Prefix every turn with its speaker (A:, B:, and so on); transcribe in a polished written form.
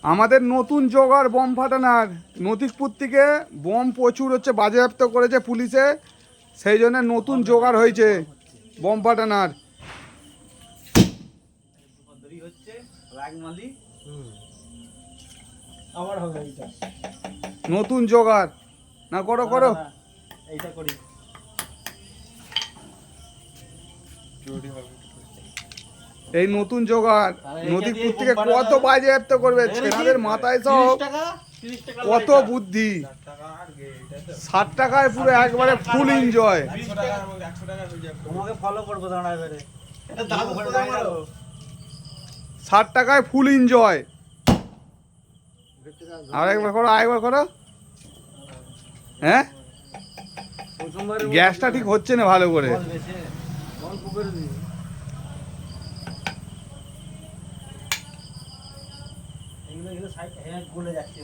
A: আমাদের নতুন জোগাড় বম ফাটানোর। নতিকপুর থেকে বম প্রচুর হচ্ছে, বাজেয়াপ্ত করেছে পুলিশে, সেই জন্য নতুন জোগাড় হয়েছে বম ফাটানোর। নতুন জোগাড় না, করো করো
B: এইটা করি।
A: এই নতুন জোগাড়। নদীপুর থেকে কত বাজেয়াপ্ত করবে ছেলেদের মাথায় সব কত বুদ্ধি। 60 টাকায় পুরো একবারে ফুল এনজয়।
B: তোমাকে ফলো করবো দাঁড়া এবারে।
A: 60 টাকায় ফুল এনজয়। আরেকবার করো, আরেকবার করো। হ্যাঁ, গ্যাসটা ঠিক হচ্ছে না ভালো করে।
B: এগুলো সাইড গলে যাচ্ছে।